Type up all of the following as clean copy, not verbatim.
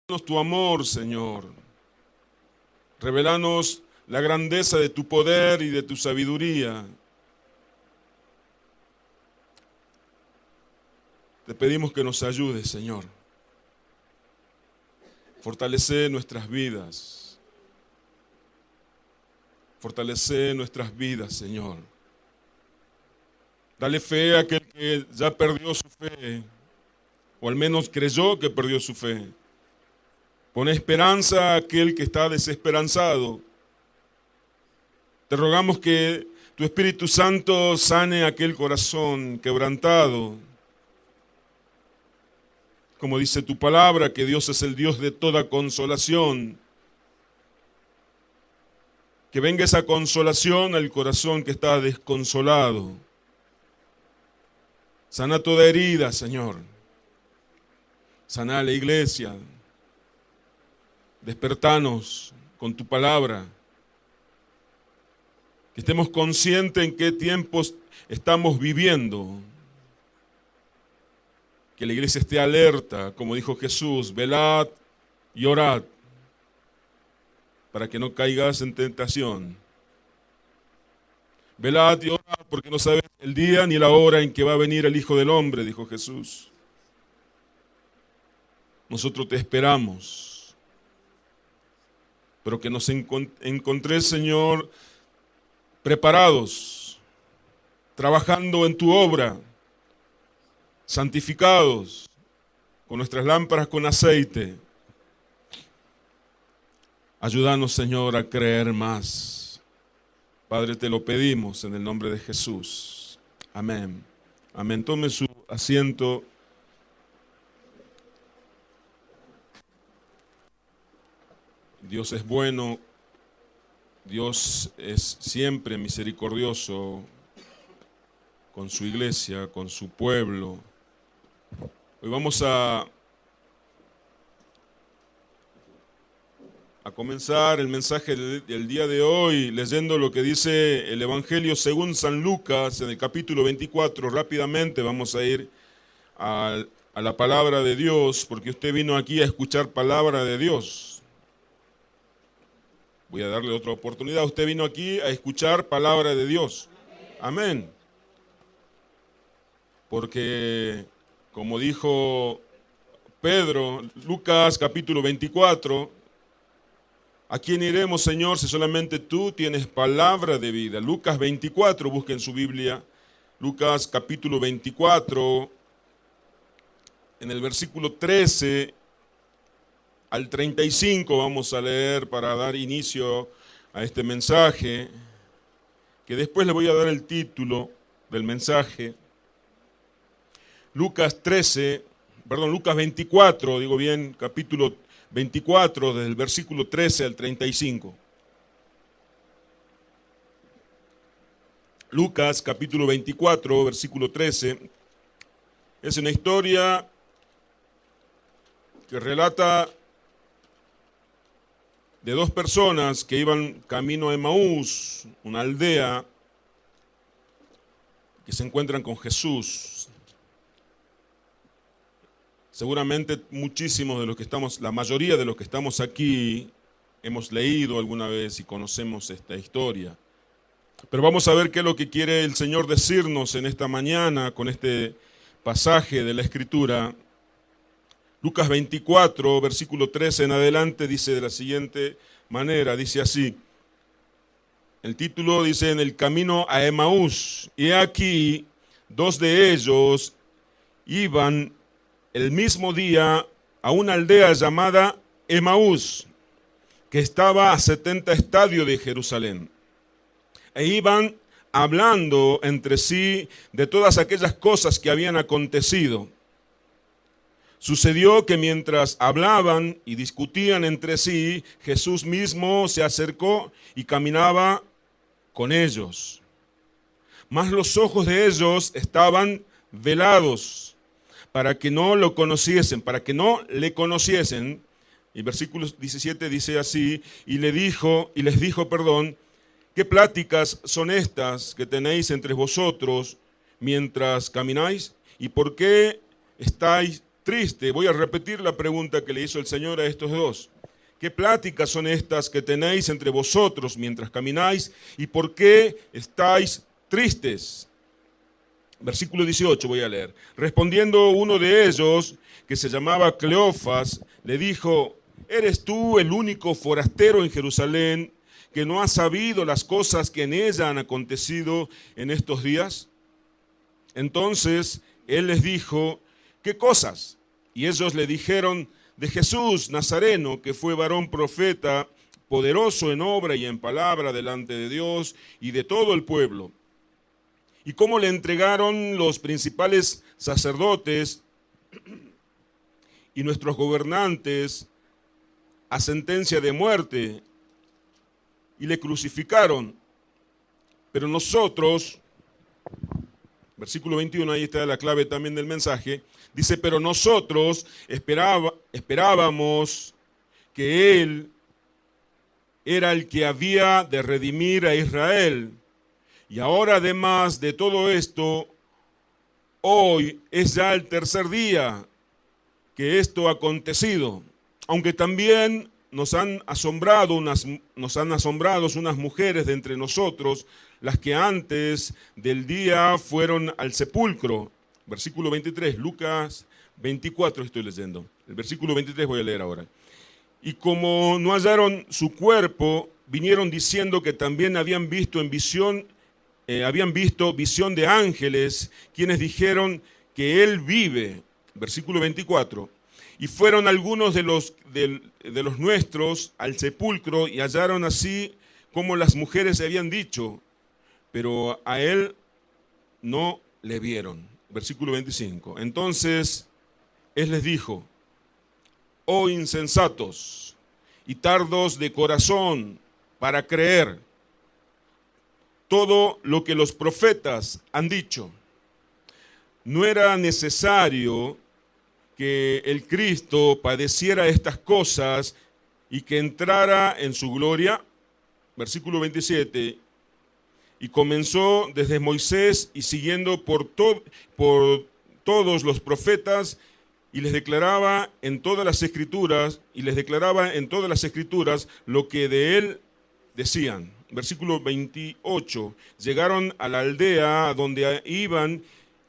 tu amor, Señor. Revelanos la grandeza de tu poder y de tu sabiduría. Te pedimos que nos ayudes, Señor. Fortalece nuestras vidas. Fortalece nuestras vidas, Señor. Dale fe a aquel que ya perdió su fe, o al menos creyó que perdió su fe. Pone esperanza a aquel que está desesperanzado. Te rogamos que tu Espíritu Santo sane aquel corazón quebrantado. Como dice tu palabra, que Dios es el Dios de toda consolación. Que venga esa consolación al corazón que está desconsolado. Sana toda herida, Señor. Sana a la iglesia. Despertanos con tu palabra. Que estemos conscientes en qué tiempos estamos viviendo. Que la iglesia esté alerta, como dijo Jesús, velad y orad, para que no caigas en tentación. Velad y orad, porque no sabes el día ni la hora en que va a venir el Hijo del Hombre, dijo Jesús. Nosotros te esperamos, pero que nos encontres, Señor, preparados, trabajando en tu obra, santificados, con nuestras lámparas con aceite. Ayúdanos, Señor, a creer más. Padre, te lo pedimos en el nombre de Jesús. Amén. Amén. Tome su asiento. Dios es bueno. Dios es siempre misericordioso con su iglesia, con su pueblo. Hoy vamos a comenzar el mensaje del día de hoy leyendo lo que dice el Evangelio según San Lucas en el capítulo 24. Rápidamente vamos a ir a la palabra de Dios, porque usted vino aquí a escuchar palabra de Dios. Voy a darle otra oportunidad. Usted vino aquí a escuchar palabra de Dios. Amén. Porque, como dijo Pedro, Lucas capítulo 24, ¿a quién iremos, Señor, si solamente tú tienes palabra de vida? Lucas 24, busquen su Biblia. Lucas capítulo 24, en el versículo 13 al 35 vamos a leer para dar inicio a este mensaje, que después le voy a dar el título del mensaje. Lucas 24, digo bien, capítulo 24, desde el versículo 13 al 35. Lucas capítulo 24, versículo 13, es una historia que relata de dos personas que iban camino a Emaús, una aldea, que se encuentran con Jesús. Seguramente muchísimos de los que estamos, la mayoría de los que estamos aquí, hemos leído alguna vez y conocemos esta historia. Pero vamos a ver qué es lo que quiere el Señor decirnos en esta mañana con este pasaje de la Escritura. Lucas 24, versículo 13 en adelante, dice de la siguiente manera, dice así. El título dice, en el camino a Emaús, y aquí dos de ellos iban el mismo día a una aldea llamada Emaús, que estaba a 70 estadios de Jerusalén. E iban hablando entre sí de todas aquellas cosas que habían acontecido. Sucedió que mientras hablaban y discutían entre sí, Jesús mismo se acercó y caminaba con ellos. Mas los ojos de ellos estaban velados para que no lo conociesen, para que no le conociesen. Y versículo 17 dice así, y les dijo, ¿qué pláticas son estas que tenéis entre vosotros mientras camináis? ¿Y por qué estáis triste. Voy a repetir la pregunta que le hizo el Señor a estos dos. ¿Qué pláticas son estas que tenéis entre vosotros mientras camináis? ¿Y por qué estáis tristes? Versículo 18 voy a leer. Respondiendo uno de ellos, que se llamaba Cleofas, le dijo: ¿eres tú el único forastero en Jerusalén que no ha sabido las cosas que en ella han acontecido en estos días? Entonces él les dijo: ¿qué cosas? Y ellos le dijeron: de Jesús Nazareno, que fue varón profeta, poderoso en obra y en palabra delante de Dios y de todo el pueblo. Y cómo le entregaron los principales sacerdotes y nuestros gobernantes a sentencia de muerte y le crucificaron. Pero nosotros, versículo 21, ahí está la clave también del mensaje, dice: pero nosotros esperábamos que Él era el que había de redimir a Israel. Y ahora, además de todo esto, hoy es ya el tercer día que esto ha acontecido. Aunque también nos han asombrado unas mujeres de entre nosotros, las que antes del día fueron al sepulcro. Versículo 23, Lucas 24 estoy leyendo. El versículo 23 voy a leer ahora. Y como no hallaron su cuerpo, vinieron diciendo que también habían visto visión de ángeles, quienes dijeron que él vive. Versículo 24. Y fueron algunos de los nuestros al sepulcro y hallaron así como las mujeres se habían dicho, pero a él no le vieron. Versículo 25. Entonces él les dijo: oh insensatos y tardos de corazón para creer todo lo que los profetas han dicho. ¿No era necesario que el Cristo padeciera estas cosas y que entrara en su gloria? Versículo 27. Y comenzó desde Moisés y siguiendo por todos los profetas, y les declaraba en todas las escrituras, lo que de él decían. Versículo 28. Llegaron a la aldea donde iban,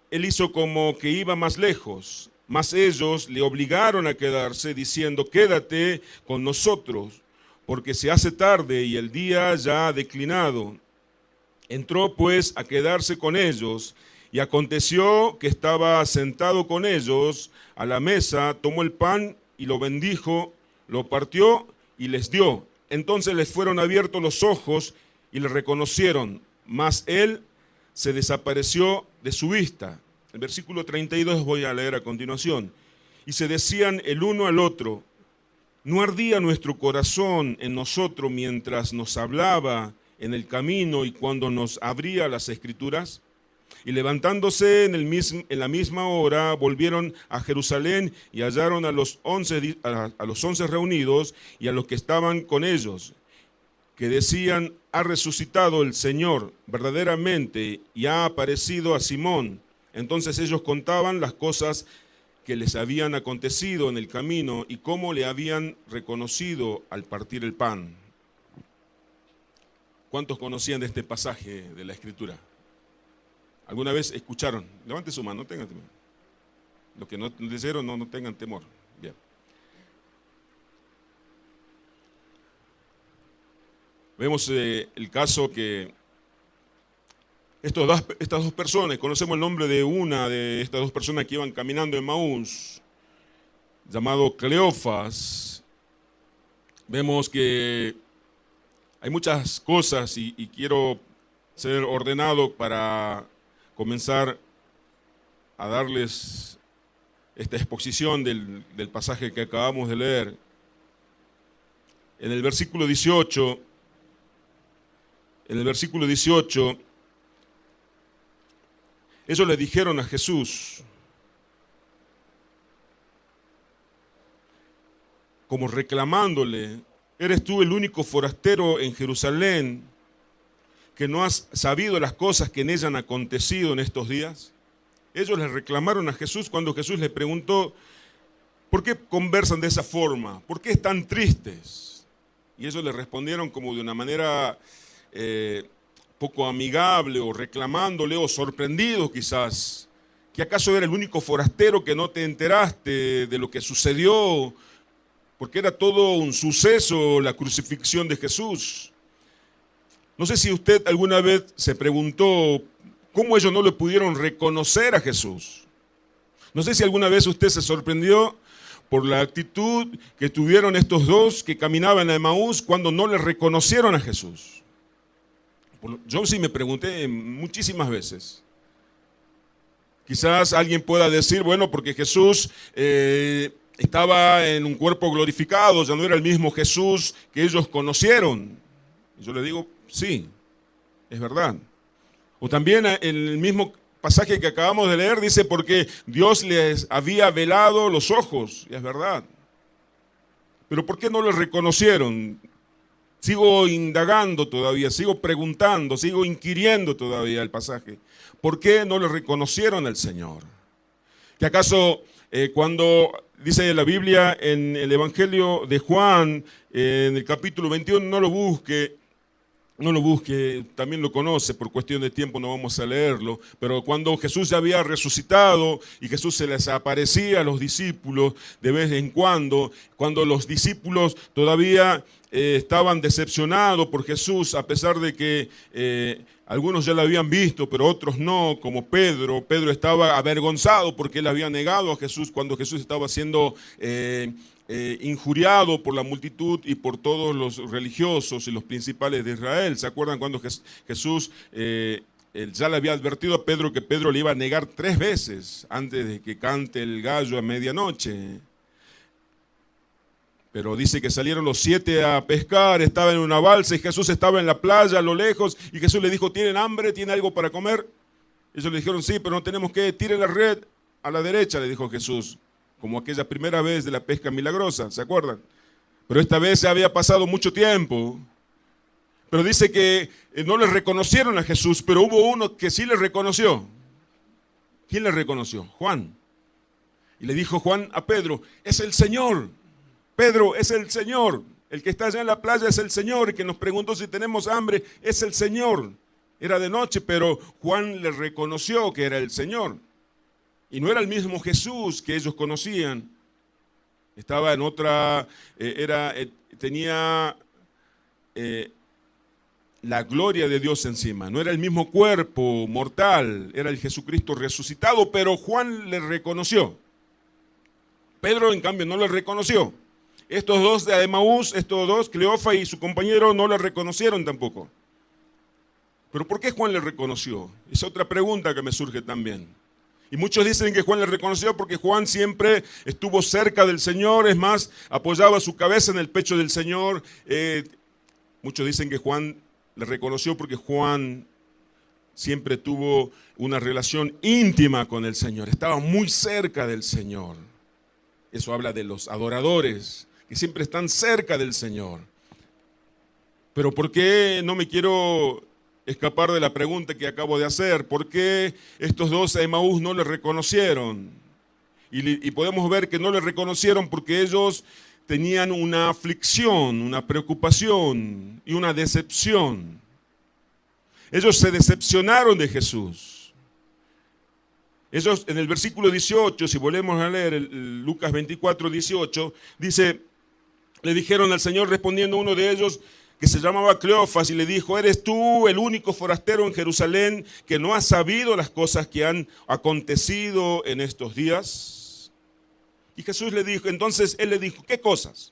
él hizo como que iba más lejos, mas ellos le obligaron a quedarse, diciendo: quédate con nosotros, porque se hace tarde y el día ya ha declinado. Entró pues a quedarse con ellos, y aconteció que estaba sentado con ellos a la mesa, tomó el pan y lo bendijo, lo partió y les dio. Entonces les fueron abiertos los ojos y le reconocieron, mas él se desapareció de su vista. El versículo 32 voy a leer a continuación. Y se decían el uno al otro: ¿no ardía nuestro corazón en nosotros mientras nos hablaba en el camino y cuando nos abría las escrituras? Y levantándose en la misma hora, volvieron a Jerusalén y hallaron a los 11 reunidos y a los que estaban con ellos, que decían: ha resucitado el Señor verdaderamente y ha aparecido a Simón. Entonces ellos contaban las cosas que les habían acontecido en el camino y cómo le habían reconocido al partir el pan. ¿Cuántos conocían de este pasaje de la Escritura? ¿Alguna vez escucharon? Levante su mano, no tengan temor. Los que no leyeron, no tengan temor. Bien. Vemos el caso que estas dos personas, conocemos el nombre de una de estas dos personas que iban caminando en Maús, llamado Cleofas. Vemos que hay muchas cosas y quiero ser ordenado para comenzar a darles esta exposición del pasaje que acabamos de leer. En el versículo 18, ellos le dijeron a Jesús, como reclamándole: ¿eres tú el único forastero en Jerusalén que no has sabido las cosas que en ella han acontecido en estos días? Ellos le reclamaron a Jesús cuando Jesús les preguntó: ¿por qué conversan de esa forma? ¿Por qué están tristes? Y ellos le respondieron como de una manera poco amigable, o reclamándole, o sorprendidos quizás, que acaso era el único forastero que no te enteraste de lo que sucedió, porque era todo un suceso la crucifixión de Jesús. No sé si usted alguna vez se preguntó cómo ellos no le pudieron reconocer a Jesús. No sé si alguna vez usted se sorprendió por la actitud que tuvieron estos dos que caminaban a Emaús cuando no le reconocieron a Jesús. Yo sí me pregunté muchísimas veces. Quizás alguien pueda decir, bueno, porque Jesús estaba en un cuerpo glorificado, ya no era el mismo Jesús que ellos conocieron. Y yo le digo, sí, es verdad. O también en el mismo pasaje que acabamos de leer dice, porque Dios les había velado los ojos, y es verdad. Pero ¿por qué no lo reconocieron? Sigo indagando todavía, sigo preguntando, sigo inquiriendo todavía el pasaje. ¿Por qué no le reconocieron al Señor? ¿Que acaso cuando dice la Biblia en el Evangelio de Juan, en el capítulo 21, no lo busque, también lo conoce, por cuestión de tiempo no vamos a leerlo, pero cuando Jesús ya había resucitado y Jesús se les aparecía a los discípulos de vez en cuando los discípulos todavía estaban decepcionados por Jesús, a pesar de que algunos ya lo habían visto, pero otros no, como Pedro. Pedro estaba avergonzado porque él había negado a Jesús cuando Jesús estaba siendo injuriado por la multitud y por todos los religiosos y los principales de Israel. ¿Se acuerdan cuando Jesús ya le había advertido a Pedro que Pedro le iba a negar 3 veces antes de que cante el gallo a medianoche? Pero dice que salieron los 7 a pescar, estaban en una balsa y Jesús estaba en la playa a lo lejos y Jesús les dijo, ¿tienen hambre? ¿Tienen algo para comer? Ellos le dijeron, sí, pero no tenemos que, tiren la red a la derecha, le dijo Jesús, como aquella primera vez de la pesca milagrosa, ¿se acuerdan? Pero esta vez ya había pasado mucho tiempo. Pero dice que no le reconocieron a Jesús, pero hubo uno que sí le reconoció. ¿Quién le reconoció? Juan. Y le dijo Juan a Pedro, es el Señor. Pedro, es el Señor. El que está allá en la playa es el Señor. El que nos preguntó si tenemos hambre es el Señor. Era de noche, pero Juan le reconoció que era el Señor. Y no era el mismo Jesús que ellos conocían. Estaba en otra, tenía la gloria de Dios encima. No era el mismo cuerpo mortal, era el Jesucristo resucitado, pero Juan le reconoció. Pedro, en cambio, no le reconoció. Estos dos de Emaús, Cleofa y su compañero, no le reconocieron tampoco. ¿Pero por qué Juan le reconoció? Es otra pregunta que me surge también. Y muchos dicen que Juan le reconoció porque Juan siempre estuvo cerca del Señor, es más, apoyaba su cabeza en el pecho del Señor. Muchos dicen que Juan le reconoció porque Juan siempre tuvo una relación íntima con el Señor, estaba muy cerca del Señor. Eso habla de los adoradores, que siempre están cerca del Señor. Pero ¿por qué no me quiero escapar de la pregunta que acabo de hacer? ¿Por qué estos dos a Emaús no le reconocieron? Y podemos ver que no le reconocieron porque ellos tenían una aflicción, una preocupación y una decepción. Ellos se decepcionaron de Jesús. Ellos, en el versículo 18, si volvemos a leer Lucas 24, 18, dice, le dijeron al Señor respondiendo uno de ellos, que se llamaba Cleofas, y le dijo, ¿eres tú el único forastero en Jerusalén que no has sabido las cosas que han acontecido en estos días? Y Jesús le dijo, entonces él le dijo, ¿qué cosas?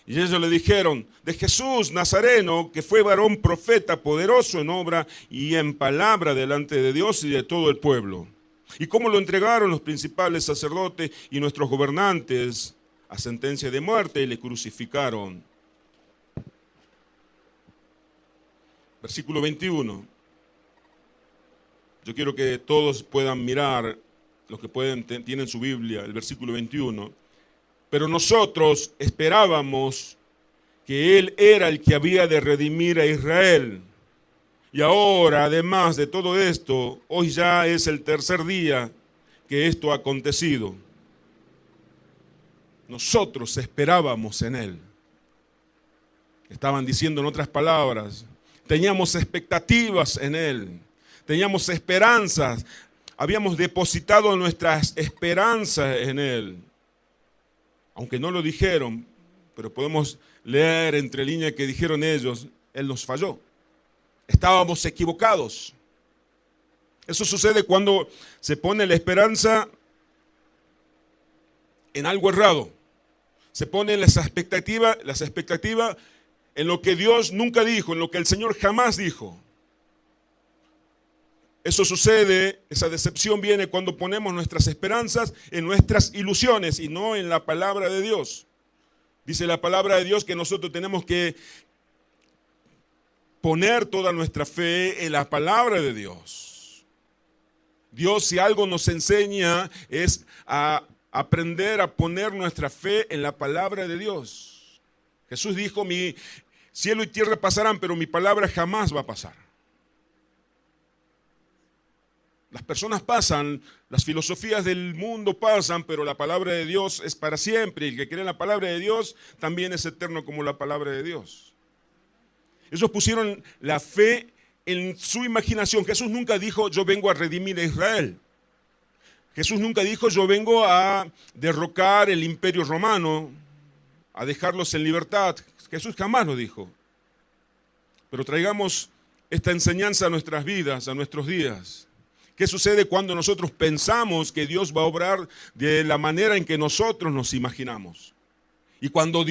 Y ellos le dijeron, de Jesús Nazareno, que fue varón profeta, poderoso en obra y en palabra delante de Dios y de todo el pueblo. Y cómo lo entregaron los principales sacerdotes y nuestros gobernantes a sentencia de muerte y le crucificaron. Versículo 21. Yo quiero que todos puedan mirar, los que tienen su Biblia, el versículo 21. Pero nosotros esperábamos que Él era el que había de redimir a Israel. Y ahora, además de todo esto, hoy ya es el tercer día que esto ha acontecido. nosotros esperábamos en Él. Estaban diciendo en otras palabras, teníamos expectativas en Él, teníamos esperanzas, habíamos depositado nuestras esperanzas en Él. Aunque no lo dijeron, pero podemos leer entre líneas que dijeron ellos, Él nos falló. Estábamos equivocados. Eso sucede cuando se pone la esperanza en algo errado. Se ponen las expectativas en lo que Dios nunca dijo, en lo que el Señor jamás dijo. Eso sucede, esa decepción viene cuando ponemos nuestras esperanzas en nuestras ilusiones y no en la palabra de Dios. Dice la palabra de Dios que nosotros tenemos que poner toda nuestra fe en la palabra de Dios. Dios, si algo nos enseña, es a aprender a poner nuestra fe en la palabra de Dios. Jesús dijo, mi cielo y tierra pasarán, pero mi palabra jamás va a pasar. Las personas pasan, las filosofías del mundo pasan, pero la palabra de Dios es para siempre. Y el que cree en la palabra de Dios también es eterno como la palabra de Dios. Ellos pusieron la fe en su imaginación. Jesús nunca dijo, yo vengo a redimir a Israel. Jesús nunca dijo, yo vengo a derrocar el imperio romano, a dejarlos en libertad. Jesús jamás lo dijo. Pero traigamos esta enseñanza a nuestras vidas, a nuestros días. ¿Qué sucede cuando nosotros pensamos que Dios va a obrar de la manera en que nosotros nos imaginamos? Y cuando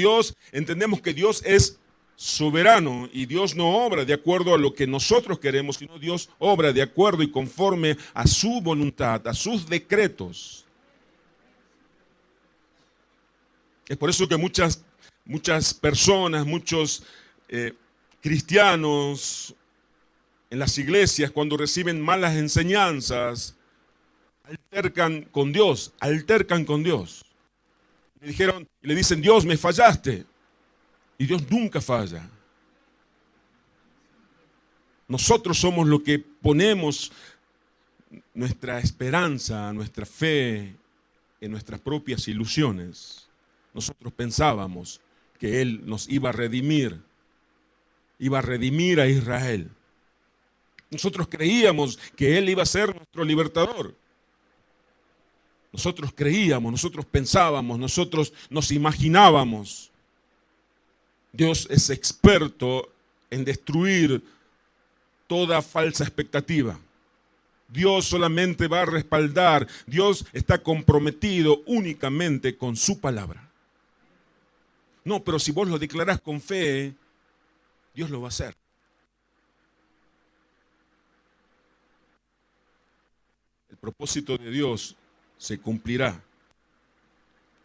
entendemos que Dios es soberano y Dios no obra de acuerdo a lo que nosotros queremos, sino Dios obra de acuerdo y conforme a su voluntad, a sus decretos. Es por eso que muchas personas, muchos cristianos en las iglesias, cuando reciben malas enseñanzas, altercan con Dios. Le dicen, Dios, me fallaste. Y Dios nunca falla. Nosotros somos los que ponemos nuestra esperanza, nuestra fe en nuestras propias ilusiones. Nosotros pensábamos que Él nos iba a redimir a Israel. Nosotros creíamos que Él iba a ser nuestro libertador. Nosotros creíamos, nosotros pensábamos, nosotros nos imaginábamos. Dios es experto en destruir toda falsa expectativa. Dios solamente va a respaldar. Dios está comprometido únicamente con su palabra. No, pero si vos lo declarás con fe, Dios lo va a hacer. El propósito de Dios se cumplirá.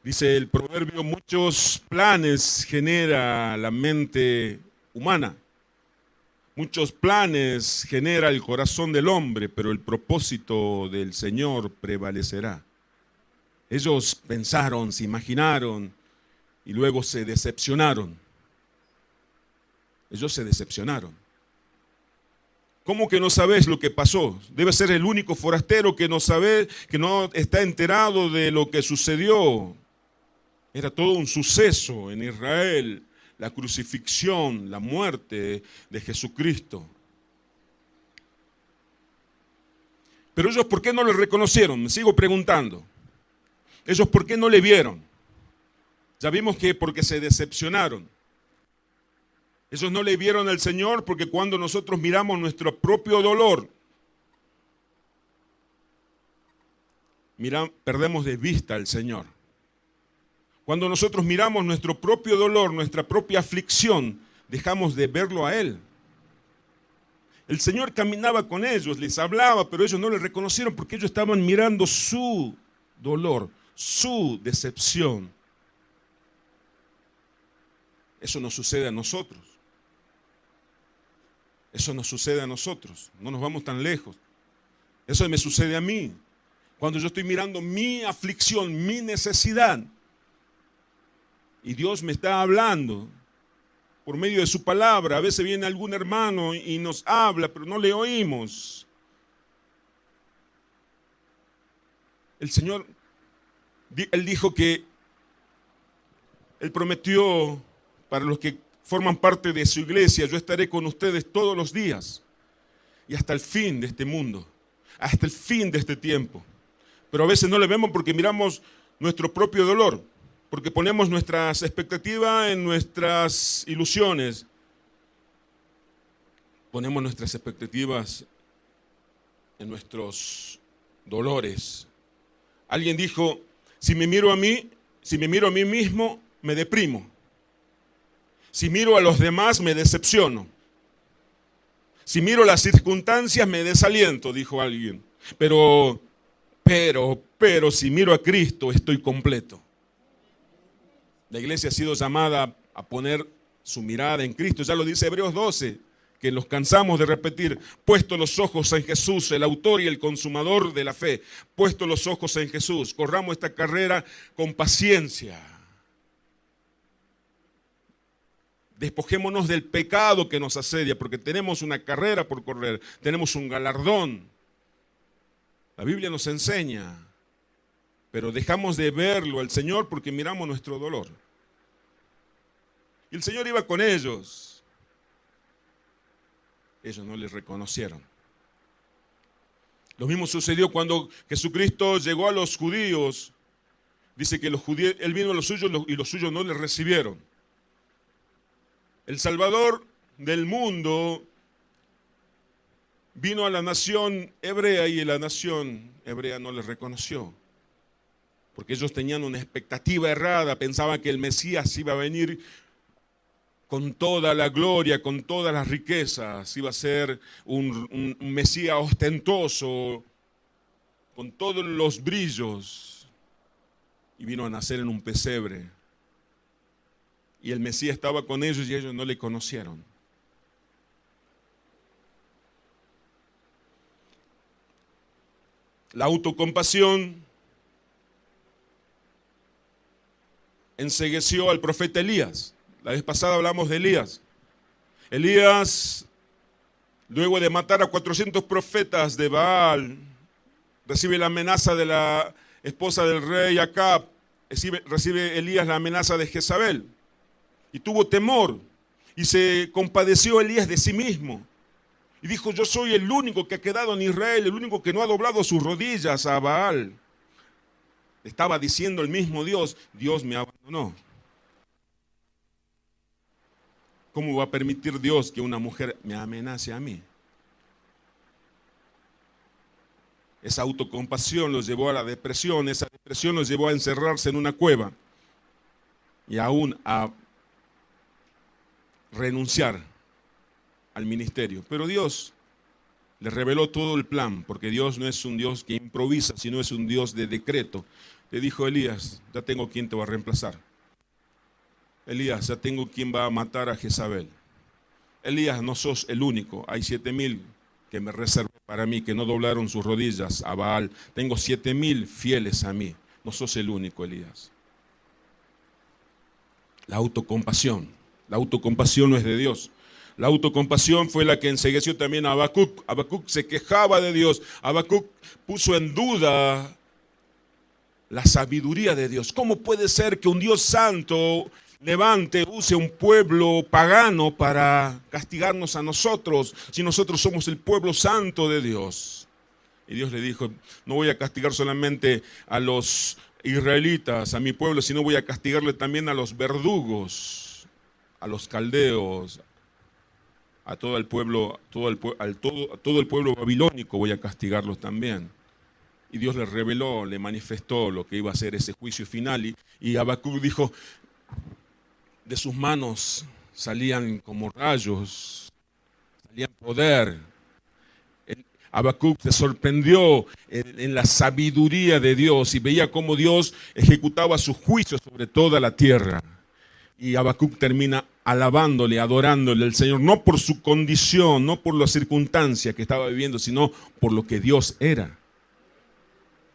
Dice el proverbio, muchos planes genera la mente humana. Muchos planes genera el corazón del hombre, pero el propósito del Señor prevalecerá. Ellos pensaron, se imaginaron y luego se decepcionaron. Ellos se decepcionaron. ¿Cómo que no sabes lo que pasó? Debe ser el único forastero que no sabe, que no está enterado de lo que sucedió. Era todo un suceso en Israel, la crucifixión, la muerte de Jesucristo. Pero ellos, ¿por qué no le reconocieron? Me sigo preguntando. Ellos, ¿por qué no le vieron? Ya vimos que porque se decepcionaron. Ellos no le vieron al Señor porque cuando nosotros miramos nuestro propio dolor, perdemos de vista al Señor. Cuando nosotros miramos nuestro propio dolor, nuestra propia aflicción, dejamos de verlo a Él. El Señor caminaba con ellos, les hablaba, pero ellos no le reconocieron porque ellos estaban mirando su dolor, su decepción. Eso nos sucede a nosotros. Eso nos sucede a nosotros. No nos vamos tan lejos. Eso me sucede a mí. Cuando yo estoy mirando mi aflicción, mi necesidad, y Dios me está hablando por medio de su palabra. A veces viene algún hermano y nos habla, pero no le oímos. El Señor, Él dijo que Él prometió para los que forman parte de su iglesia: yo estaré con ustedes todos los días y hasta el fin de este mundo, hasta el fin de este tiempo. Pero a veces no le vemos porque miramos nuestro propio dolor, porque ponemos nuestras expectativas en nuestras ilusiones, ponemos nuestras expectativas en nuestros dolores. Alguien dijo: si me miro a mí mismo, me deprimo. Si miro a los demás, me decepciono. Si miro las circunstancias, me desaliento, dijo alguien. Pero, si miro a Cristo, estoy completo. La iglesia ha sido llamada a poner su mirada en Cristo. Ya lo dice Hebreos 12, que nos cansamos de repetir: puesto los ojos en Jesús, el autor y el consumador de la fe. Puesto los ojos en Jesús, corramos esta carrera con paciencia. Despojémonos del pecado que nos asedia, porque tenemos una carrera por correr, tenemos un galardón. La Biblia nos enseña, pero dejamos de verlo al Señor porque miramos nuestro dolor. Y el Señor iba con ellos. Ellos no les reconocieron. Lo mismo sucedió cuando Jesucristo llegó a los judíos. Dice que Él vino a los suyos y los suyos no le recibieron. El Salvador del mundo vino a la nación hebrea y la nación hebrea no le reconoció. Porque ellos tenían una expectativa errada, pensaban que el Mesías iba a venir con toda la gloria, con todas las riquezas, iba a ser un Mesías ostentoso, con todos los brillos, y vino a nacer en un pesebre. Y el Mesías estaba con ellos y ellos no le conocieron. La autocompasión encegueció al profeta Elías. La vez pasada hablamos de Elías. Elías, luego de matar a 400 profetas de Baal, recibe la amenaza de la esposa del rey Acab, recibe Elías la amenaza de Jezabel. Y tuvo temor, y se compadeció Elías de sí mismo. Y dijo: yo soy el único que ha quedado en Israel, el único que no ha doblado sus rodillas a Baal. Estaba diciendo el mismo Dios: Dios me abandonó. ¿Cómo va a permitir Dios que una mujer me amenace a mí? Esa autocompasión los llevó a la depresión, esa depresión los llevó a encerrarse en una cueva y aún a renunciar al ministerio. Pero Dios les reveló todo el plan, porque Dios no es un Dios que improvisa, sino es un Dios de decreto. Le dijo a Elías: ya tengo quien te va a reemplazar. Elías, ya tengo quien va a matar a Jezabel. Elías, no sos el único, hay 7,000 que me reservé para mí, que no doblaron sus rodillas a Baal. Tengo 7,000 fieles a mí, no sos el único, Elías. La autocompasión no es de Dios. La autocompasión fue la que encegueció también a Habacuc. Habacuc se quejaba de Dios. Habacuc puso en duda la sabiduría de Dios. ¿Cómo puede ser que un Dios santo use un pueblo pagano para castigarnos a nosotros, si nosotros somos el pueblo santo de Dios? Y Dios le dijo: no voy a castigar solamente a los israelitas, a mi pueblo, sino voy a castigarle también a los verdugos, a los caldeos, a todo el pueblo, a todo el pueblo babilónico voy a castigarlos también. Y Dios le reveló, le manifestó lo que iba a ser ese juicio final. Y Habacuc dijo: de sus manos salían como rayos, salían poder. Habacuc se sorprendió en la sabiduría de Dios y veía cómo Dios ejecutaba su juicio sobre toda la tierra. Y Habacuc termina alabándole, adorándole al Señor, no por su condición, no por las circunstancias que estaba viviendo, sino por lo que Dios era.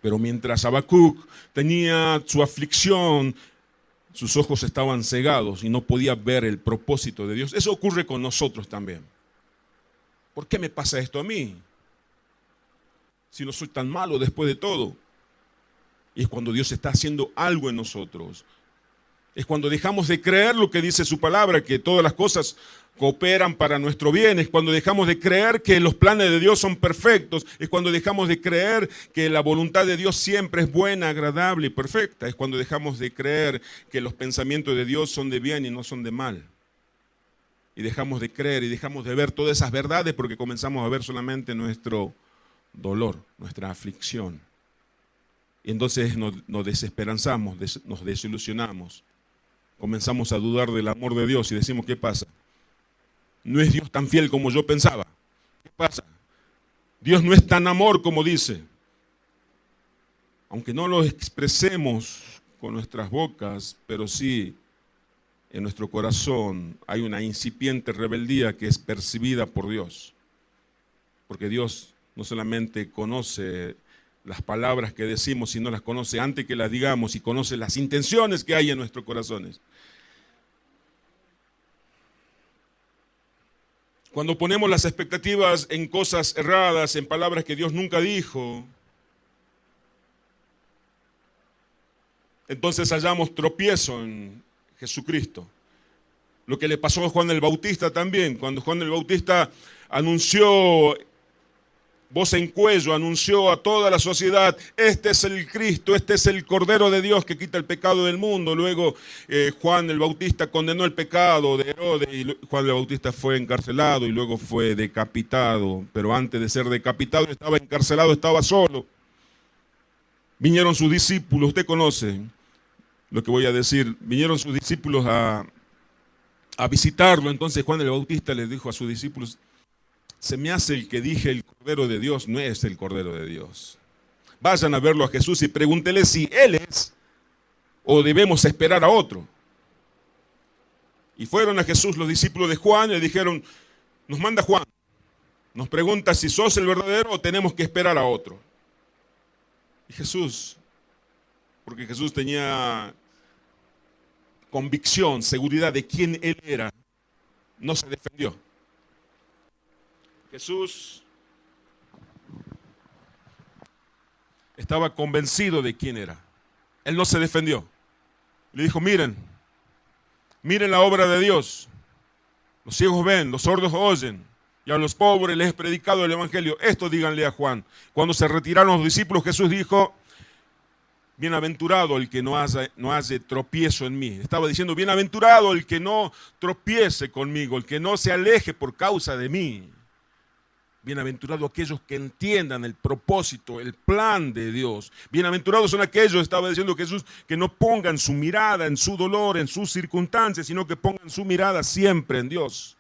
Pero mientras Habacuc tenía su aflicción, sus ojos estaban cegados y no podía ver el propósito de Dios. Eso ocurre con nosotros también. ¿Por qué me pasa esto a mí? Si no soy tan malo después de todo. Y es cuando Dios está haciendo algo en nosotros. Es cuando dejamos de creer lo que dice su palabra, que todas las cosas cooperan para nuestro bien. Es cuando dejamos de creer que los planes de Dios son perfectos. Es cuando dejamos de creer que la voluntad de Dios siempre es buena, agradable y perfecta. Es cuando dejamos de creer que los pensamientos de Dios son de bien y no son de mal. Y dejamos de creer y dejamos de ver todas esas verdades porque comenzamos a ver solamente nuestro dolor, nuestra aflicción. Y entonces nos desesperanzamos, nos desilusionamos. Comenzamos a dudar del amor de Dios y decimos, ¿qué pasa? No es Dios tan fiel como yo pensaba. ¿Qué pasa? Dios no es tan amor como dice. Aunque no lo expresemos con nuestras bocas, pero sí en nuestro corazón hay una incipiente rebeldía que es percibida por Dios. Porque Dios no solamente conoce las palabras que decimos, sino las conoce antes que las digamos y conoce las intenciones que hay en nuestros corazones. Cuando ponemos las expectativas en cosas erradas, en palabras que Dios nunca dijo, entonces hallamos tropiezo en Jesucristo. Lo que le pasó a Juan el Bautista también, cuando Juan el Bautista anunció, voz en cuello, anunció a toda la sociedad, este es el Cristo, este es el Cordero de Dios que quita el pecado del mundo. Luego Juan el Bautista condenó el pecado de Herodes y Juan el Bautista fue encarcelado y luego fue decapitado. Pero antes de ser decapitado estaba encarcelado, estaba solo. Vinieron sus discípulos, usted conoce lo que voy a decir, vinieron sus discípulos a visitarlo. Entonces Juan el Bautista les dijo a sus discípulos, se me hace el que dije el Cordero de Dios, no es el Cordero de Dios. Vayan a verlo a Jesús y pregúntenle si Él es o debemos esperar a otro. Y fueron a Jesús los discípulos de Juan y le dijeron, nos manda Juan, nos pregunta si sos el verdadero o tenemos que esperar a otro. Y Jesús, porque Jesús tenía convicción, seguridad de quién Él era, no se defendió. Jesús estaba convencido de quién era. Él no se defendió. Le dijo, miren la obra de Dios. Los ciegos ven, los sordos oyen, y a los pobres les he predicado el evangelio. Esto díganle a Juan. Cuando se retiraron los discípulos, Jesús dijo, bienaventurado el que no hace tropiezo en mí. Estaba diciendo, bienaventurado el que no tropiece conmigo, el que no se aleje por causa de mí. Bienaventurados aquellos que entiendan el propósito, el plan de Dios. Bienaventurados son aquellos, estaba diciendo Jesús, que no pongan su mirada en su dolor, en sus circunstancias, sino que pongan su mirada siempre en Dios.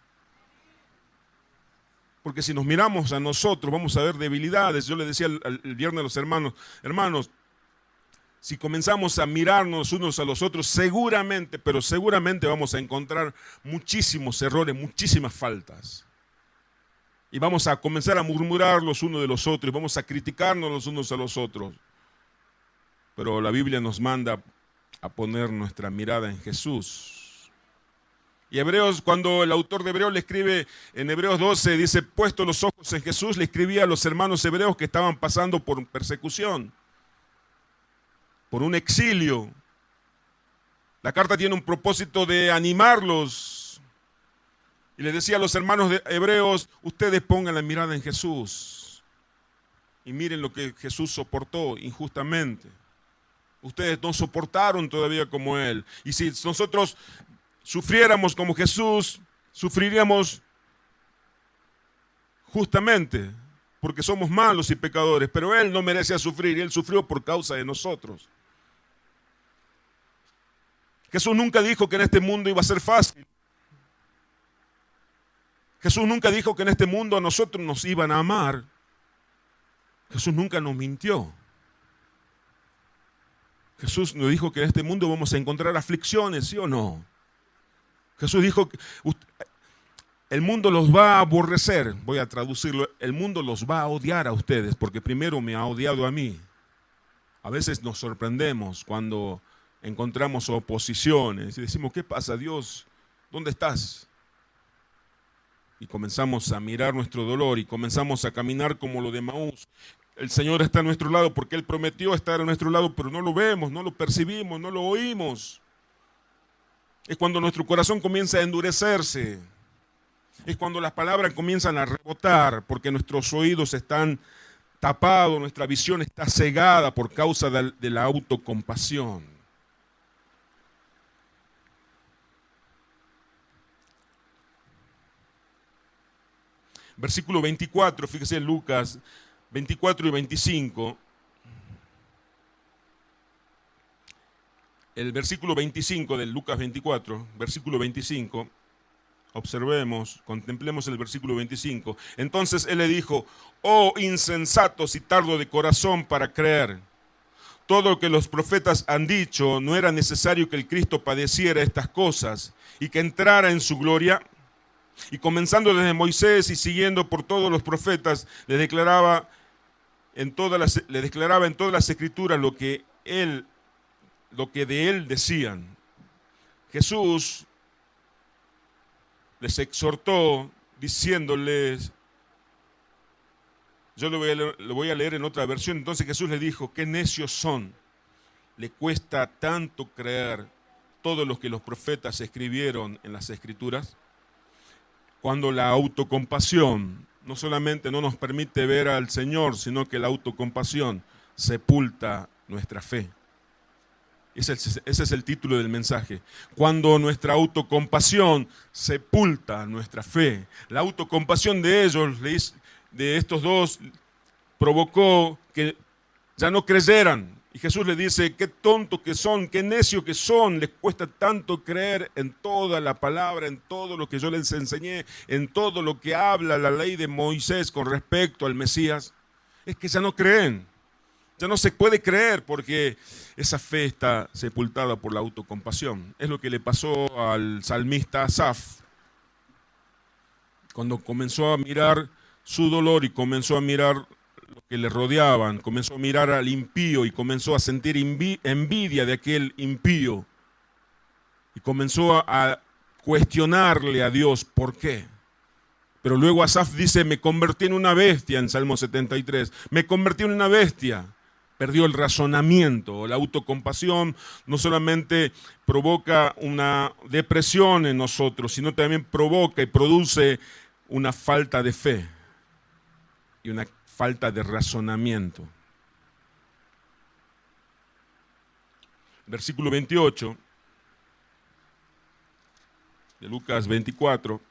Porque si nos miramos a nosotros, vamos a ver debilidades. Yo le decía el viernes a los hermanos, si comenzamos a mirarnos unos a los otros, seguramente, pero seguramente vamos a encontrar muchísimos errores, muchísimas faltas. Y vamos a comenzar a murmurar los unos de los otros, y vamos a criticarnos los unos a los otros. Pero la Biblia nos manda a poner nuestra mirada en Jesús. Y Hebreos, cuando el autor de Hebreos le escribe en Hebreos 12, dice, puesto los ojos en Jesús, le escribía a los hermanos hebreos que estaban pasando por persecución, por un exilio. La carta tiene un propósito de animarlos. Y les decía a los hermanos de hebreos, ustedes pongan la mirada en Jesús. Y miren lo que Jesús soportó injustamente. Ustedes no soportaron todavía como Él. Y si nosotros sufriéramos como Jesús, sufriríamos justamente, porque somos malos y pecadores. Pero Él no merecía sufrir, y Él sufrió por causa de nosotros. Jesús nunca dijo que en este mundo iba a ser fácil. Jesús nunca dijo que en este mundo a nosotros nos iban a amar. Jesús nunca nos mintió. Jesús nos dijo que en este mundo vamos a encontrar aflicciones, ¿sí o no? Jesús dijo que el mundo los va a aborrecer. Voy a traducirlo. El mundo los va a odiar a ustedes porque primero me ha odiado a mí. A veces nos sorprendemos cuando encontramos oposiciones y decimos, ¿qué pasa, Dios? ¿Dónde estás? Y comenzamos a mirar nuestro dolor y comenzamos a caminar como lo de Maús. El Señor está a nuestro lado porque Él prometió estar a nuestro lado, pero no lo vemos, no lo percibimos, no lo oímos. Es cuando nuestro corazón comienza a endurecerse. Es cuando las palabras comienzan a rebotar porque nuestros oídos están tapados, nuestra visión está cegada por causa de la autocompasión. Versículo 24, fíjese Lucas 24 y 25. El versículo 25 del Lucas 24, versículo 25, observemos, contemplemos el versículo 25. Entonces él le dijo: oh insensatos y tardo de corazón para creer. Todo lo que los profetas han dicho, ¿no era necesario que el Cristo padeciera estas cosas y que entrara en su gloria? Y comenzando desde Moisés y siguiendo por todos los profetas, le declaraba en todas las escrituras lo que de él decían. Jesús les exhortó diciéndoles, yo lo voy a leer en otra versión. Entonces Jesús le dijo: qué necios son, le cuesta tanto creer todo lo que los profetas escribieron en las escrituras. Cuando la autocompasión no solamente no nos permite ver al Señor, sino que la autocompasión sepulta nuestra fe. Ese es el título del mensaje. Cuando nuestra autocompasión sepulta nuestra fe. La autocompasión de ellos, de estos dos, provocó que ya no creyeran. Y Jesús le dice: qué tontos que son, qué necios que son, les cuesta tanto creer en toda la palabra, en todo lo que yo les enseñé, en todo lo que habla la ley de Moisés con respecto al Mesías. Es que ya no creen. Ya no se puede creer porque esa fe está sepultada por la autocompasión. Es lo que le pasó al salmista Asaf. Cuando comenzó a mirar su dolor y comenzó a mirar lo que le rodeaban, comenzó a mirar al impío y comenzó a sentir envidia de aquel impío. Y comenzó a cuestionarle a Dios por qué. Pero luego Asaf dice: me convertí en una bestia, en Salmo 73. Me convertí en una bestia. Perdió el razonamiento. La autocompasión no solamente provoca una depresión en nosotros, sino también provoca y produce una falta de fe y una falta de razonamiento. Versículo 28 de Lucas 24.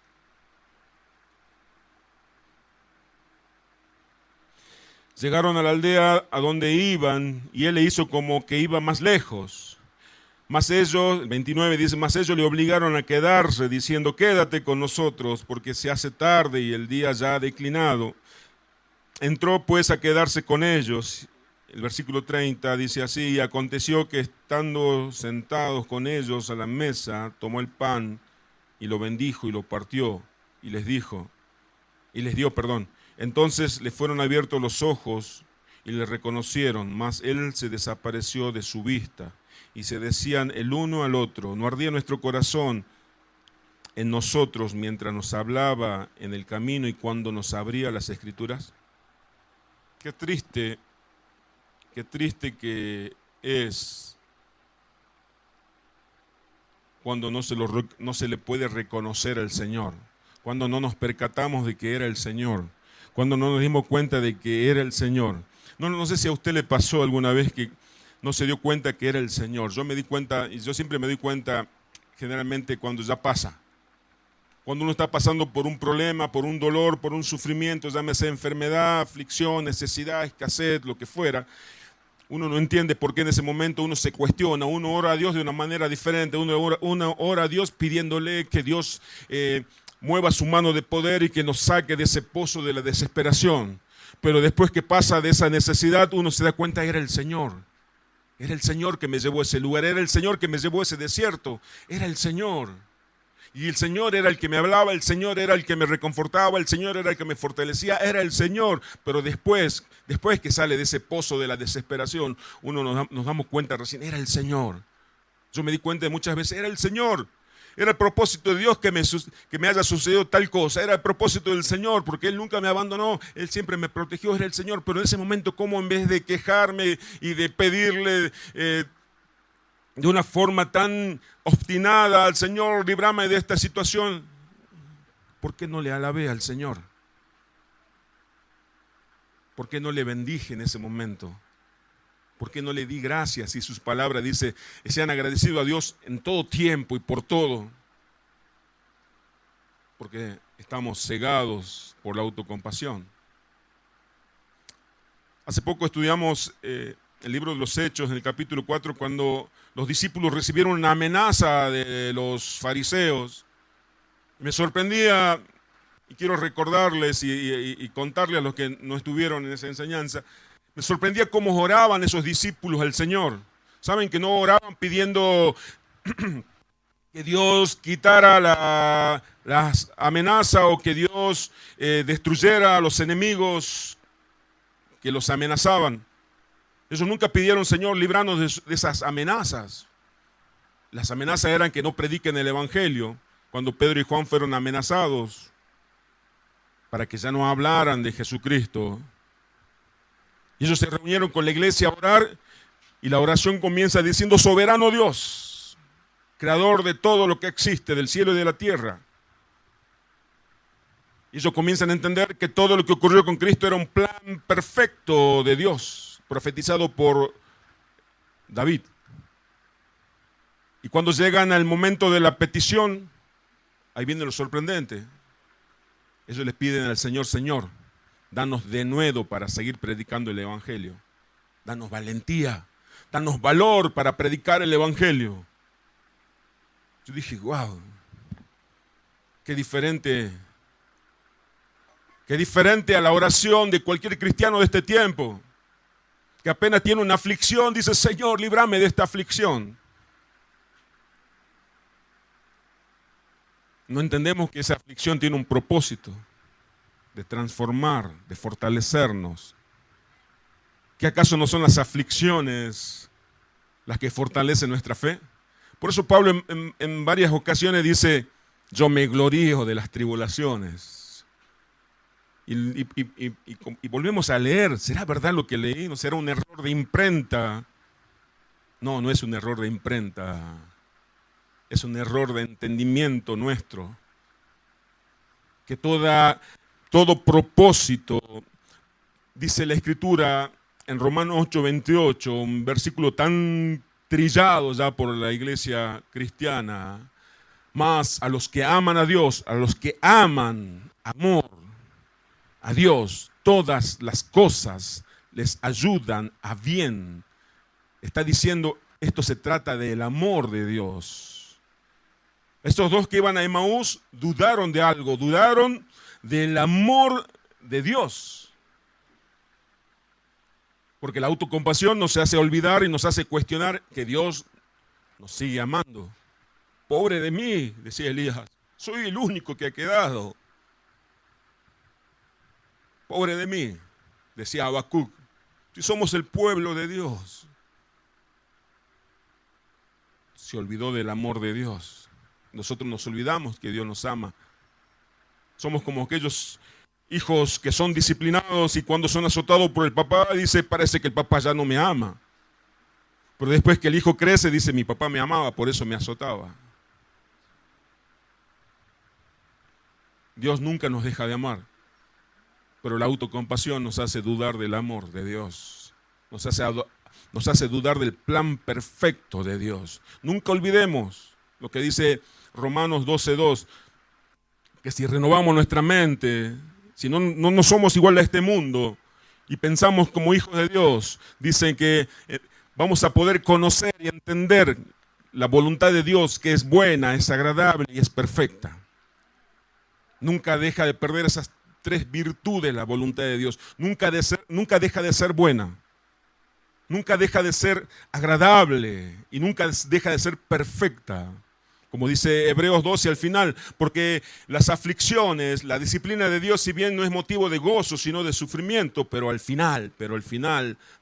Llegaron a la aldea a donde iban y él le hizo como que iba más lejos. Mas ellos, el 29 dice, mas ellos le obligaron a quedarse diciendo: quédate con nosotros porque se hace tarde y el día ya ha declinado. Entró pues a quedarse con ellos. El versículo 30 dice así: y aconteció que estando sentados con ellos a la mesa, tomó el pan y lo bendijo y lo partió y les dio. Entonces le fueron abiertos los ojos y le reconocieron, mas él se desapareció de su vista. Y se decían el uno al otro: ¿no ardía nuestro corazón en nosotros mientras nos hablaba en el camino y cuando nos abría las Escrituras? Qué triste que es cuando no se le puede reconocer al Señor, cuando no nos percatamos de que era el Señor, cuando no nos dimos cuenta de que era el Señor. No sé si a usted le pasó alguna vez que no se dio cuenta que era el Señor. Yo me di cuenta, y yo siempre me doy cuenta generalmente cuando ya pasa. Cuando uno está pasando por un problema, por un dolor, por un sufrimiento, llámese enfermedad, aflicción, necesidad, escasez, lo que fuera, uno no entiende por qué en ese momento uno se cuestiona, uno ora a Dios de una manera diferente, uno ora a Dios pidiéndole que Dios mueva su mano de poder y que nos saque de ese pozo de la desesperación. Pero después que pasa de esa necesidad, uno se da cuenta: era el Señor. Era el Señor que me llevó a ese lugar, era el Señor que me llevó a ese desierto, era el Señor. Y el Señor era el que me hablaba, el Señor era el que me reconfortaba, el Señor era el que me fortalecía, era el Señor. Pero después que sale de ese pozo de la desesperación, nos damos cuenta recién: era el Señor. Yo me di cuenta de muchas veces: era el Señor. Era el propósito de Dios que me haya sucedido tal cosa. Era el propósito del Señor, porque Él nunca me abandonó. Él siempre me protegió, era el Señor. Pero en ese momento, ¿cómo en vez de quejarme y de pedirle de una forma tan obstinada al Señor, líbrame de esta situación, ¿por qué no le alabé al Señor? ¿Por qué no le bendije en ese momento? ¿Por qué no le di gracias? Y sus palabras dice, sean agradecidos a Dios en todo tiempo y por todo. Porque estamos cegados por la autocompasión. Hace poco estudiamos el libro de los Hechos, en el capítulo 4, cuando los discípulos recibieron una amenaza de los fariseos. Me sorprendía, y quiero recordarles y contarles a los que no estuvieron en esa enseñanza, me sorprendía cómo oraban esos discípulos al Señor. Saben que no oraban pidiendo que Dios quitara las amenazas o que Dios destruyera a los enemigos que los amenazaban. Ellos nunca pidieron, Señor, líbranos de esas amenazas. Las amenazas eran que no prediquen el Evangelio. Cuando Pedro y Juan fueron amenazados para que ya no hablaran de Jesucristo. Y ellos se reunieron con la iglesia a orar y la oración comienza diciendo, soberano Dios, creador de todo lo que existe, del cielo y de la tierra. Y ellos comienzan a entender que todo lo que ocurrió con Cristo era un plan perfecto de Dios, profetizado por David. Y cuando llegan al momento de la petición, ahí viene lo sorprendente. Ellos les piden al Señor, Señor, danos denuedo para seguir predicando el Evangelio. Danos valentía, danos valor para predicar el Evangelio. Yo dije, wow, qué diferente a la oración de cualquier cristiano de este tiempo, que apenas tiene una aflicción, dice, Señor, líbrame de esta aflicción. No entendemos que esa aflicción tiene un propósito de transformar, de fortalecernos. ¿Qué acaso no son las aflicciones las que fortalecen nuestra fe? Por eso Pablo en varias ocasiones dice, yo me glorío de las tribulaciones. Y volvemos a leer, ¿será verdad lo que leí? ¿No será un error de imprenta? No, no es un error de imprenta. Es un error de entendimiento nuestro. Que todo propósito, dice la Escritura en Romanos 8:28, un versículo tan trillado ya por la iglesia cristiana, más a los que aman a Dios, a los que aman, amor a Dios, todas las cosas les ayudan a bien. Está diciendo, esto se trata del amor de Dios. Estos dos que iban a Emaús dudaron de algo, dudaron del amor de Dios. Porque la autocompasión nos hace olvidar y nos hace cuestionar que Dios nos sigue amando. Pobre de mí, decía Elías, soy el único que ha quedado. Pobre de mí, decía Habacuc, si somos el pueblo de Dios. Se olvidó del amor de Dios. Nosotros nos olvidamos que Dios nos ama. Somos como aquellos hijos que son disciplinados y cuando son azotados por el papá, dice, parece que el papá ya no me ama. Pero después que el hijo crece, dice, mi papá me amaba, por eso me azotaba. Dios nunca nos deja de amar, pero la autocompasión nos hace dudar del amor de Dios. Nos hace dudar del plan perfecto de Dios. Nunca olvidemos lo que dice Romanos 12:2, que si renovamos nuestra mente, si no somos igual a este mundo y pensamos como hijos de Dios, dicen que vamos a poder conocer y entender la voluntad de Dios, que es buena, es agradable y es perfecta. Nunca deja de perder esas tres virtudes la voluntad de Dios. Nunca deja de ser buena. Nunca deja de ser agradable y nunca deja de ser perfecta. Como dice Hebreos 12 al final, porque las aflicciones, la disciplina de Dios, si bien no es motivo de gozo, sino de sufrimiento, pero al final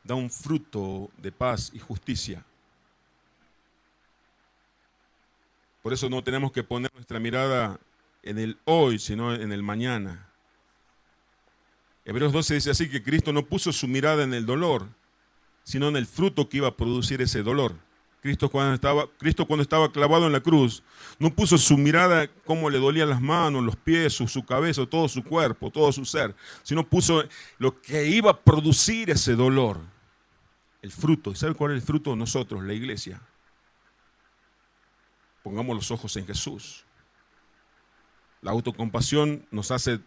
da un fruto de paz y justicia. Por eso no tenemos que poner nuestra mirada en el hoy, sino en el mañana. Hebreos 12 dice así, que Cristo no puso su mirada en el dolor, sino en el fruto que iba a producir ese dolor. Cristo cuando estaba clavado en la cruz, no puso su mirada cómo le dolían las manos, los pies, su cabeza, todo su cuerpo, todo su ser, sino puso lo que iba a producir ese dolor, el fruto. ¿Y sabe cuál es el fruto? Nosotros, la iglesia. Pongamos los ojos en Jesús. La autocompasión nos hace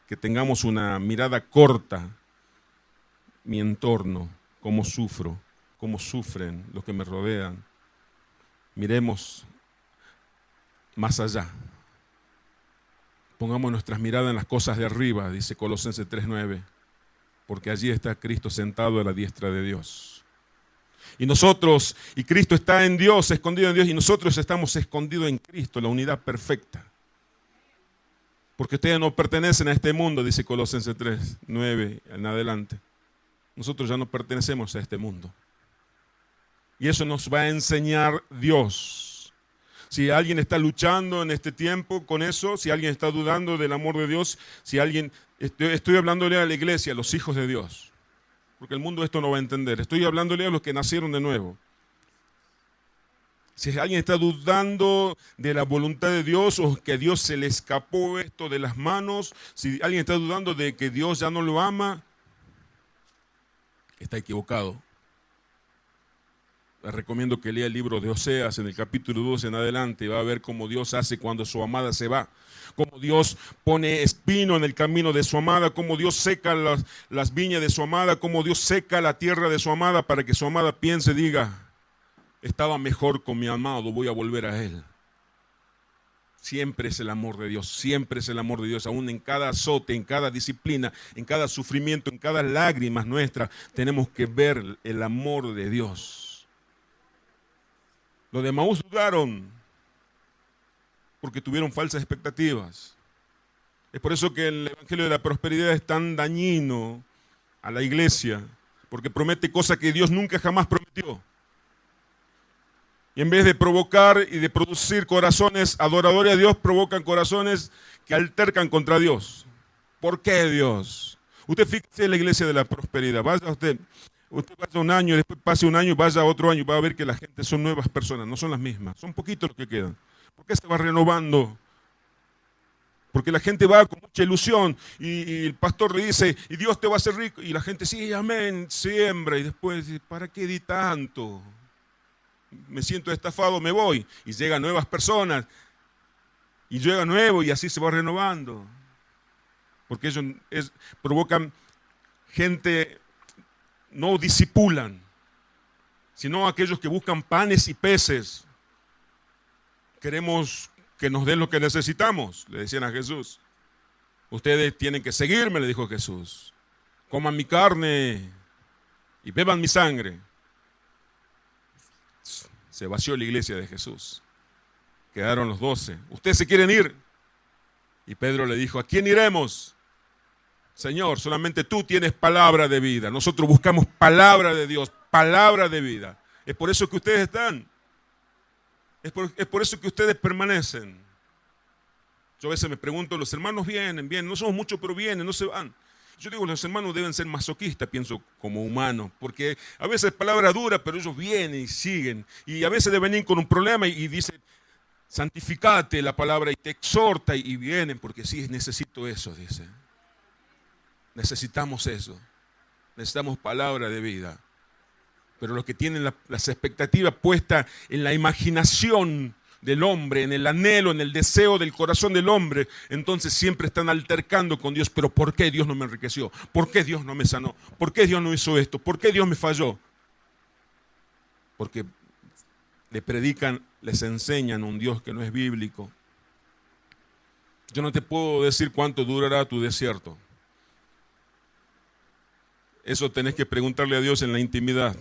que tengamos una mirada corta. Mi entorno, cómo sufro, cómo sufren los que me rodean. Miremos más allá. Pongamos nuestras miradas en las cosas de arriba, dice Colosenses 3:9, porque allí está Cristo sentado a la diestra de Dios. Y Cristo está en Dios, escondido en Dios, y nosotros estamos escondidos en Cristo, la unidad perfecta. Porque ustedes no pertenecen a este mundo, dice Colosenses 3:9 en adelante. Nosotros ya no pertenecemos a este mundo. Y eso nos va a enseñar Dios. Si alguien está luchando en este tiempo con eso, si alguien está dudando del amor de Dios, estoy hablándole a la iglesia, a los hijos de Dios. Porque el mundo esto no va a entender. Estoy hablándole a los que nacieron de nuevo. Si alguien está dudando de la voluntad de Dios o que a Dios se le escapó esto de las manos, si alguien está dudando de que Dios ya no lo ama, está equivocado. Les recomiendo que lea el libro de Oseas en el capítulo 2 en adelante. Va a ver cómo Dios hace cuando su amada se va. Cómo Dios pone espino en el camino de su amada. Cómo Dios seca las viñas de su amada. Cómo Dios seca la tierra de su amada para que su amada piense, diga, estaba mejor con mi amado, voy a volver a él. Siempre es el amor de Dios, siempre es el amor de Dios, aún en cada azote, en cada disciplina, en cada sufrimiento, en cada lágrima nuestra, tenemos que ver el amor de Dios. Los de Emaús dudaron porque tuvieron falsas expectativas. Es por eso que el Evangelio de la Prosperidad es tan dañino a la iglesia, porque promete cosas que Dios nunca jamás prometió. Y en vez de provocar y de producir corazones adoradores a Dios, provocan corazones que altercan contra Dios. ¿Por qué Dios? Usted fíjese en la iglesia de la prosperidad. Usted vaya un año, después pase un año, vaya otro año, va a ver que la gente son nuevas personas, no son las mismas. Son poquitos los que quedan. ¿Por qué se va renovando? Porque la gente va con mucha ilusión y el pastor le dice, y Dios te va a hacer rico. Y la gente, sí, amén, siembra. Y después dice, ¿para qué di tanto? Me siento estafado, me voy. Y llegan nuevas personas. Y llega nuevo y así se va renovando. Porque ellos provocan gente, no disipulan, sino aquellos que buscan panes y peces. Queremos que nos den lo que necesitamos, le decían a Jesús. Ustedes tienen que seguirme, le dijo Jesús. Coman mi carne y beban mi sangre. Se vació la iglesia de Jesús. Quedaron los 12. ¿Ustedes se quieren ir? Y Pedro le dijo, ¿a quién iremos? Señor, solamente tú tienes palabra de vida. Nosotros buscamos palabra de Dios, palabra de vida. Es por eso que ustedes están. Es por eso que ustedes permanecen. Yo a veces me pregunto, los hermanos vienen, no somos muchos, pero vienen, no se van. Yo digo, los hermanos deben ser masoquistas, pienso, como humanos, porque a veces es palabra dura, pero ellos vienen y siguen. Y a veces deben venir con un problema y dice, santificate la palabra y te exhorta y vienen, porque sí, necesito eso, dice. Necesitamos eso. Necesitamos palabra de vida. Pero los que tienen las expectativas puestas en la imaginación del hombre, en el anhelo, en el deseo del corazón del hombre, entonces siempre están altercando con Dios. Pero ¿por qué Dios no me enriqueció? ¿Por qué Dios no me sanó? ¿Por qué Dios no hizo esto? ¿Por qué Dios me falló? Porque le predican, les enseñan un Dios que no es bíblico. Yo no te puedo decir cuánto durará tu desierto. Eso tenés que preguntarle a Dios en la intimidad.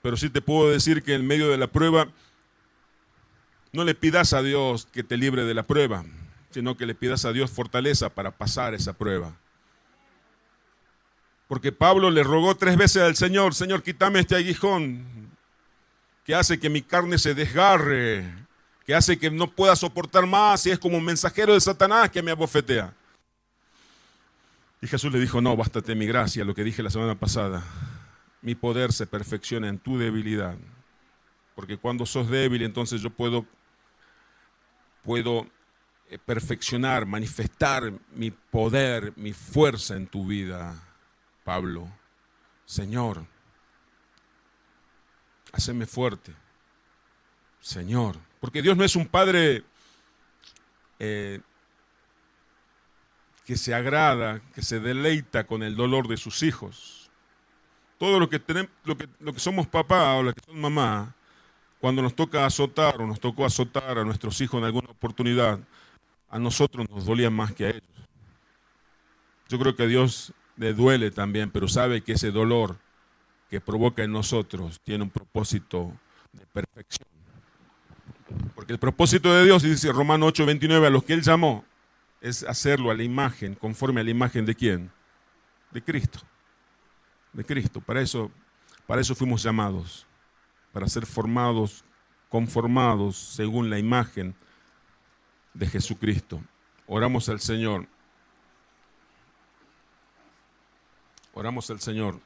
Pero sí te puedo decir que en medio de la prueba, no le pidas a Dios que te libre de la prueba, sino que le pidas a Dios fortaleza para pasar esa prueba. Porque Pablo le rogó 3 veces al Señor, Señor, quítame este aguijón que hace que mi carne se desgarre, que hace que no pueda soportar más y es como un mensajero de Satanás que me abofetea. Y Jesús le dijo, no, bástate mi gracia, lo que dije la semana pasada. Mi poder se perfecciona en tu debilidad. porque cuando sos débil, entonces yo puedo perfeccionar, manifestar mi poder, mi fuerza en tu vida, Pablo. Señor, haceme fuerte. Señor, porque Dios no es un padre que se agrada, que se deleita con el dolor de sus hijos. Todo lo que tenemos, lo que somos papá o lo que son mamá, cuando nos toca azotar o nos tocó azotar a nuestros hijos en alguna oportunidad, a nosotros nos dolía más que a ellos. Yo creo que a Dios le duele también, pero sabe que ese dolor que provoca en nosotros tiene un propósito de perfección. Porque el propósito de Dios, dice Romanos 8:29, a los que Él llamó, es hacerlo a la imagen, conforme a la imagen de ¿quién? De Cristo. De Cristo. Para eso fuimos llamados, para ser formados, conformados según la imagen de Jesucristo. Oramos al Señor. Oramos al Señor.